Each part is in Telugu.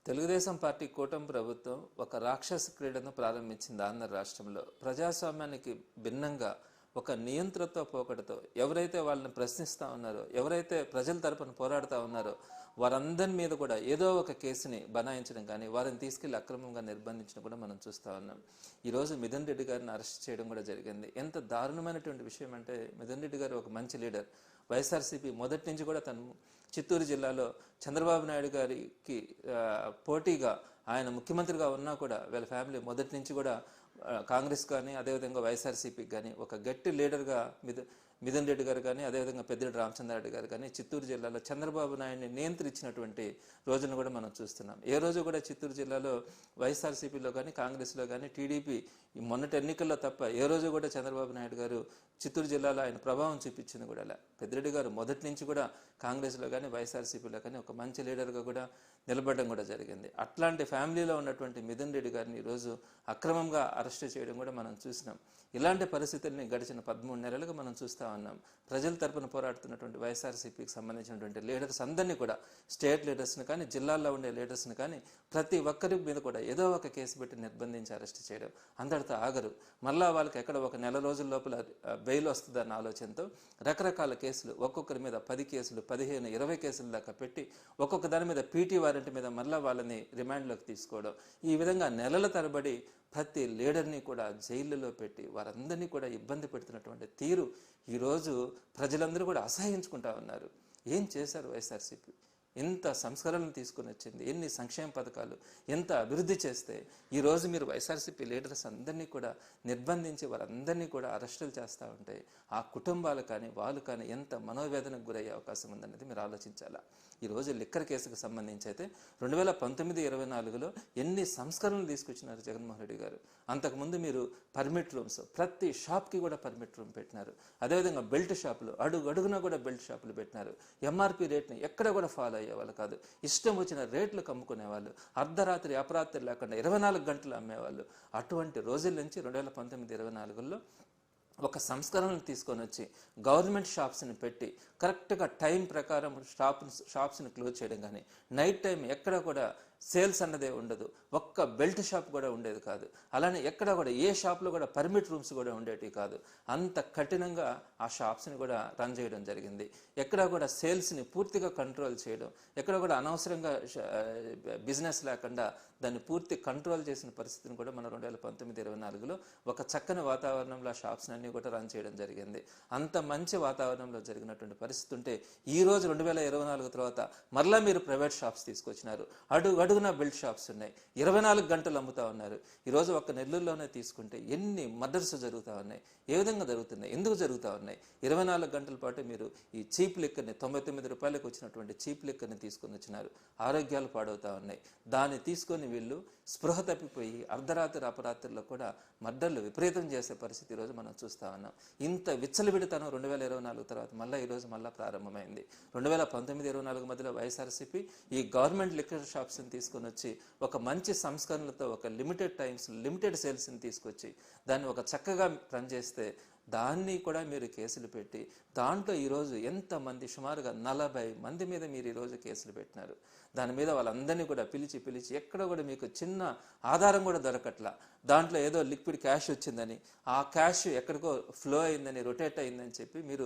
తెలుగుదేశం పార్టీ కూటమి ప్రభుత్వం ఒక రాక్షస క్రీడను ప్రారంభించింది ఆంధ్ర రాష్ట్రంలో. ప్రజాస్వామ్యానికి భిన్నంగా ఒక నియంతృత్వ పోకడతో ఎవరైతే వాళ్ళని ప్రశ్నిస్తూ ఉన్నారో, ఎవరైతే ప్రజల తరపున పోరాడుతూ ఉన్నారో వారందరి మీద కూడా ఏదో ఒక కేసుని బనాయించడం కానీ, వారిని తీసుకెళ్లి అక్రమంగా నిర్బంధించడం కూడా మనం చూస్తూ ఉన్నాం. ఈరోజు మిథున్ రెడ్డి గారిని అరెస్ట్ చేయడం కూడా జరిగింది. ఎంత దారుణమైనటువంటి విషయం అంటే, మిథున్ రెడ్డి గారు ఒక మంచి లీడర్. వైఎస్ఆర్సీపీ మొదటి నుంచి కూడా తను చిత్తూరు జిల్లాలో చంద్రబాబు నాయుడు గారికి పోటీగా ఆయన ముఖ్యమంత్రిగా ఉన్నా కూడా వీళ్ళ ఫ్యామిలీ మొదటి నుంచి కూడా కాంగ్రెస్ కానీ అదేవిధంగా వైఎస్ఆర్సీపీకి కానీ ఒక గట్టి లీడర్గా మిథున్ రెడ్డి గారు కానీ అదేవిధంగా పెద్దిరెడ్డి రామచంద్రారెడ్డి గారు కానీ చిత్తూరు జిల్లాలో చంద్రబాబు నాయుడిని నియంత్రించినటువంటి రోజులను కూడా మనం చూస్తున్నాం. ఏ రోజు కూడా చిత్తూరు జిల్లాలో వైఎస్ఆర్సీపీలో కానీ కాంగ్రెస్లో కానీ టీడీపీ మొన్నటి ఎన్నికల్లో తప్ప ఏ రోజు కూడా చంద్రబాబు నాయుడు గారు చిత్తూరు జిల్లాలో ఆయన ప్రభావం చూపించింది కూడా అలా. పెద్దిరెడ్డి గారు మొదటి నుంచి కూడా కాంగ్రెస్లో కానీ వైఎస్ఆర్సీపీలో కానీ ఒక మంచి లీడర్గా కూడా నిలబడడం కూడా జరిగింది. అట్లాంటి ఫ్యామిలీలో ఉన్నటువంటి మిథున్ రెడ్డి గారిని ఈరోజు అక్రమంగా అరెస్ట్ చేయడం కూడా మనం చూసినాం. ఇలాంటి పరిస్థితుల్ని గడిచిన 13 నెలలుగా మనం చూస్తూ ఉన్నాం. ప్రజల తరపున పోరాడుతున్నటువంటి వైఎస్ఆర్సీపీకి సంబంధించినటువంటి లీడర్స్ అందరినీ కూడా, స్టేట్ లీడర్స్ని కానీ జిల్లాల్లో ఉండే లీడర్స్ని కానీ ప్రతి ఒక్కరి మీద కూడా ఏదో ఒక కేసు పెట్టి నిర్బంధించి అరెస్ట్ చేయడం, అందరితో ఆగరు. మళ్ళా వాళ్ళకి ఎక్కడ ఒక నెల రోజుల లోపల బెయిల్ వస్తుందన్న ఆలోచనతో రకరకాల కేసులు, ఒక్కొక్కరి మీద 10 కేసులు 15, 20 కేసుల దాకా పెట్టి ఒక్కొక్క దాని మీద పీటీ వారెంట్ మీద మళ్ళీ వాళ్ళని రిమాండ్లోకి తీసుకోవడం, ఈ విధంగా నెలల తరబడి ప్రతి లీడర్ని కూడా జైళ్ళలో పెట్టి వారందరినీ కూడా ఇబ్బంది పెడుతున్నటువంటి తీరు ఈరోజు ప్రజలందరూ కూడా అసహించుకుంటా ఉన్నారు. ఏం చేశారు వైఎస్ఆర్సీపీ? ఎంత సంస్కరణలు తీసుకుని వచ్చింది, ఎన్ని సంక్షేమ పథకాలు, ఎంత అభివృద్ధి చేస్తే ఈరోజు మీరు వైఎస్ఆర్సీపీ లీడర్స్ అందరినీ కూడా నిర్బంధించి వారందరినీ కూడా అరెస్టులు చేస్తూ ఉంటే ఆ కుటుంబాలు కానీ వాళ్ళు కానీ ఎంత మనోవేదనకు గురయ్యే అవకాశం ఉందనేది మీరు ఆలోచించాలా. ఈరోజు లిక్కర్ కేసుకు సంబంధించి అయితే 2019-24లో ఎన్ని సంస్కరణలు తీసుకొచ్చినారు జగన్మోహన్ రెడ్డి గారు. అంతకుముందు మీరు పర్మిట్ రూమ్స్, ప్రతి షాప్కి కూడా పర్మిట్ రూమ్ పెట్టినారు. అదేవిధంగా బెల్ట్ షాపులు, అడుగున కూడా బెల్ట్ షాపులు పెట్టినారు. ఎంఆర్పీ రేట్ని ఎక్కడ కూడా ఫాలో అయ్యేవాళ్ళు కాదు. ఇష్టం వచ్చిన రేట్లకు అమ్ముకునేవాళ్ళు. అర్ధరాత్రి అపరాత్రి లేకుండా 24 గంటలు అమ్మేవాళ్ళు. అటువంటి రోజుల నుంచి 2019-24లో ఒక సంస్కరణలు తీసుకొని వచ్చి గవర్నమెంట్ షాప్స్ని పెట్టి కరెక్ట్గా టైం ప్రకారం షాప్స్ని క్లోజ్ చేయడం కానీ, నైట్ టైం ఎక్కడ కూడా సేల్స్ అన్నదే ఉండదు. ఒక్క బెల్ట్ షాప్ కూడా ఉండేది కాదు. అలానే ఎక్కడ కూడా ఏ షాప్లో కూడా పర్మిట్ రూమ్స్ కూడా ఉండేవి కాదు. అంత కఠినంగా ఆ షాప్స్ని కూడా రన్ చేయడం జరిగింది. ఎక్కడ కూడా సేల్స్ని పూర్తిగా కంట్రోల్ చేయడం, ఎక్కడ కూడా అనవసరంగా బిజినెస్ లేకుండా దాన్ని పూర్తి కంట్రోల్ చేసిన పరిస్థితిని కూడా మన 2019-24లో ఒక చక్కని వాతావరణంలో ఆ షాప్స్ని అన్నీ కూడా రన్ చేయడం జరిగింది. అంత మంచి వాతావరణంలో జరిగినటువంటి పరిస్థితి ఉంటే ఈరోజు 2024 తర్వాత మరలా మీరు ప్రైవేట్ షాప్స్ తీసుకొచ్చినారు. అడుగున బెల్ట్ షాప్స్ ఉన్నాయి. 24 గంటలు అమ్ముతా ఉన్నారు. ఈరోజు ఒక్క నెల్లూరులోనే తీసుకుంటే ఎన్ని మర్డర్స్ జరుగుతూ ఉన్నాయి, ఏ విధంగా జరుగుతున్నాయి, ఎందుకు జరుగుతూ ఉన్నాయి? 24 గంటల పాటు మీరు ఈ చీప్ లిక్కర్ని 99 రూపాయలకు వచ్చినటువంటి చీప్ లిక్కర్ని తీసుకొని వచ్చినారు. ఆరోగ్యాలు పాడవుతూ ఉన్నాయి. దాన్ని తీసుకొని వీళ్ళు స్పృహ తప్పిపోయి అర్ధరాత్రి అపరాత్రిలో కూడా మర్డర్లు విపరీతం చేసే పరిస్థితి ఈరోజు మనం చూస్తూ ఉన్నాం. ఇంత విచ్చలవిడితనం 2024 తర్వాత మళ్ళీ ఈరోజు మళ్ళీ ప్రారంభమైంది. 2019-24 మధ్యలో వైఎస్ఆర్సీపీ ఈ గవర్నమెంట్ లిక్కర్ షాప్స్ని తీసుకొని వచ్చి ఒక మంచి సంస్కరణలతో ఒక లిమిటెడ్ టైమ్స్, లిమిటెడ్ సేల్స్ని తీసుకొచ్చి దాన్ని ఒక చక్కగా రన్ చేస్తే దాన్ని కూడా మీరు కేసులు పెట్టి దాంట్లో ఈరోజు ఎంతమంది, సుమారుగా 40 మంది మీద మీరు ఈరోజు కేసులు పెట్టినారు. దాని మీద వాళ్ళందరినీ కూడా పిలిచి ఎక్కడ కూడా మీకు చిన్న ఆధారం కూడా దొరకట్లా. దాంట్లో ఏదో లిక్విడ్ క్యాష్ వచ్చిందని, ఆ క్యాష్ ఎక్కడికో ఫ్లో అయిందని, రొటేట్ అయిందని చెప్పి మీరు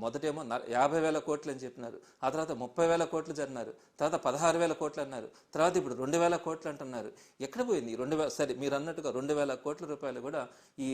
మొదటేమో 50,000 కోట్లు అని చెప్పినారు. ఆ తర్వాత 30,000 కోట్లు అన్నారు, తర్వాత 16,000 కోట్లు అన్నారు, తర్వాత ఇప్పుడు 2,000 కోట్లు అంటున్నారు. ఎక్కడ పోయింది 2,000? సరే, మీరు అన్నట్టుగా 2,000 కోట్ల రూపాయలు కూడా ఈ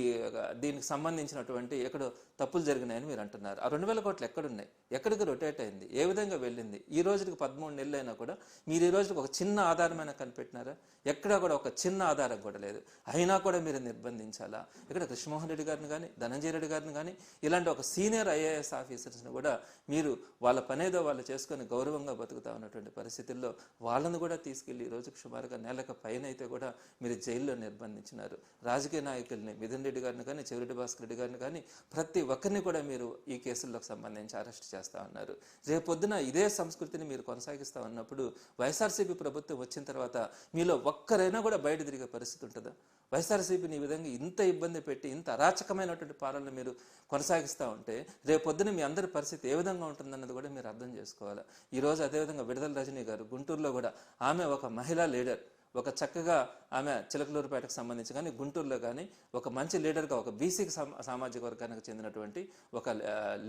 దీనికి సంబంధించినటువంటి ఎక్కడో తప్పులు జరిగినాయని మీరు అంటున్నారు. ఆ 2,000 కోట్లు ఎక్కడున్నాయి? ఎక్కడికి రొటేట్ అయింది? ఏ విధంగా వెళ్ళింది? ఈ రోజుకి 13 నెలలు అయినా కూడా మీరు ఈ రోజుకి ఒక చిన్న ఆధారమైనా కనిపెట్టినారా? ఎక్కడా కూడా ఒక చిన్న ఆధారం కూడా లేదు. అయినా కూడా మీరు నిర్బంధించాలా? ఇక్కడ కృష్ణమోహన్ రెడ్డి గారిని కానీ, ధనంజయ రెడ్డి గారిని కానీ, ఇలాంటి ఒక సీనియర్ ఐఏఎస్ ఆఫీసర్స్ని కూడా మీరు వాళ్ళ పనేదో వాళ్ళు చేసుకొని గౌరవంగా బతుకుతా ఉన్నటువంటి పరిస్థితుల్లో వాళ్ళను కూడా తీసుకెళ్ళి ఈ రోజుకి సుమారుగా నెలకు పైన అయితే కూడా మీరు జైల్లో నిర్బంధించినారు. రాజకీయ నాయకుల్ని, మిథున్ రెడ్డి గారిని కానీ, చెవిరెడ్డి భాస్కర్ రెడ్డి గారిని కానీ ప్రతి ఒక్కరిని కూడా మీరు ఈ కేసులకు సంబంధించి అరెస్ట్ చేస్తూ ఉన్నారు. రేపొద్దున ఇదే సంస్కృతిని మీరు కొనసాగిస్తూ ఉన్నప్పుడు వైఎస్ఆర్సీపీ ప్రభుత్వం వచ్చిన తర్వాత మీలో ఒక్కరైనా కూడా బయట తిరిగే పరిస్థితి ఉంటుందా? వైఎస్ఆర్సీపీని ఈ విధంగా ఇంత ఇబ్బంది పెట్టి ఇంత అరాచకమైనటువంటి పాలన మీరు కొనసాగిస్తూ ఉంటే రేపొద్దున మీ అందరి పరిస్థితి ఏ విధంగా ఉంటుందన్నది కూడా మీరు అర్థం చేసుకోవాలి. ఈరోజు అదేవిధంగా విడుదల రజనీ గారు గుంటూరులో కూడా ఆమె ఒక మహిళా లీడర్, ఒక చక్కగా ఆమె చిలకలూరుపేటకు సంబంధించి కానీ గుంటూరులో కానీ ఒక మంచి లీడర్గా, ఒక బీసీ సామాజిక వర్గానికి చెందినటువంటి ఒక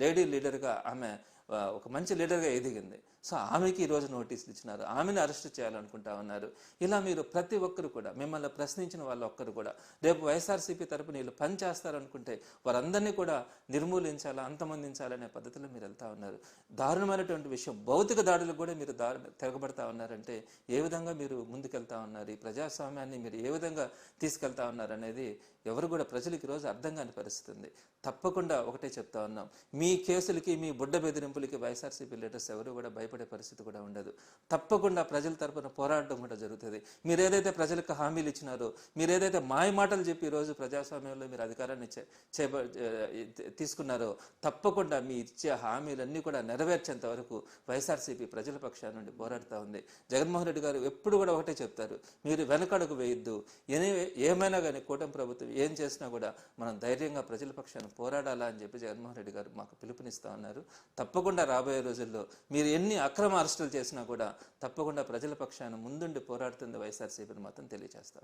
లేడీ లీడర్గా ఆమె ఒక మంచి లీడర్గా ఎదిగింది. సో ఆమెకి ఈరోజు నోటీసులు ఇచ్చినారు, ఆమెను అరెస్ట్ చేయాలనుకుంటా ఉన్నారు. ఇలా మీరు ప్రతి ఒక్కరు కూడా, మిమ్మల్ని ప్రశ్నించిన వాళ్ళు ఒక్కరు కూడా రేపు వైఎస్ఆర్సీపీ తరపున వీళ్ళు పని చేస్తారనుకుంటే వారందరినీ కూడా నిర్మూలించాలా, అంతమొందించాలనే పద్ధతిలో మీరు వెళ్తా ఉన్నారు. దారుణమైనటువంటి విషయం, భౌతిక దాడులకు కూడా మీరు తిరగబడతా ఉన్నారంటే ఏ విధంగా మీరు ముందుకెళ్తా ఉన్నారు, ఈ ప్రజాస్వామ్యాన్ని మీరు ఏ విధంగా తీసుకెళ్తా ఉన్నారు అనేది ఎవరు కూడా ప్రజలకు ఈరోజు అర్థం కాని పరిస్థితి ఉంది. తప్పకుండా ఒకటే చెప్తా ఉన్నాం, మీ కేసులకి, మీ బుడ్డ బెదిరింపులకి వైఎస్ఆర్సీపీ లీడర్స్ ఎవరు కూడా భయపడే పరిస్థితి కూడా ఉండదు. తప్పకుండా ప్రజల తరపున పోరాడడం కూడా జరుగుతుంది. మీరు ఏదైతే ప్రజలకు హామీలు ఇచ్చినారో, మీరు ఏదైతే మాయ మాటలు చెప్పి ఈరోజు ప్రజాస్వామ్యంలో మీరు అధికారాన్ని తీసుకున్నారో, తప్పకుండా మీ ఇచ్చే హామీలన్నీ కూడా నెరవేర్చేంత వరకు వైఎస్ఆర్సీపీ ప్రజల పక్షాన నుండి పోరాడుతూ ఉంది. జగన్మోహన్ రెడ్డి గారు ఎప్పుడు కూడా ఒకటే చెప్తారు, మీరు వెనకడుగు వేయొద్దు, ఏమైనా కానీ కూటమి ప్రభుత్వం ఏం చేసినా కూడా మనం ధైర్యంగా ప్రజల పక్షాన పోరాడాలా అని చెప్పి జగన్మోహన్ రెడ్డి గారు మాకు పిలుపునిస్తా ఉన్నారు. తప్పకుండా రాబోయే రోజుల్లో మీరు ఎన్ని అక్రమ అరెస్టులు చేసినా కూడా తప్పకుండా ప్రజల పక్షాన ముందుండి పోరాడుతుంది వైఎస్ఆర్సీపీని మాత్రం తెలియజేస్తాను.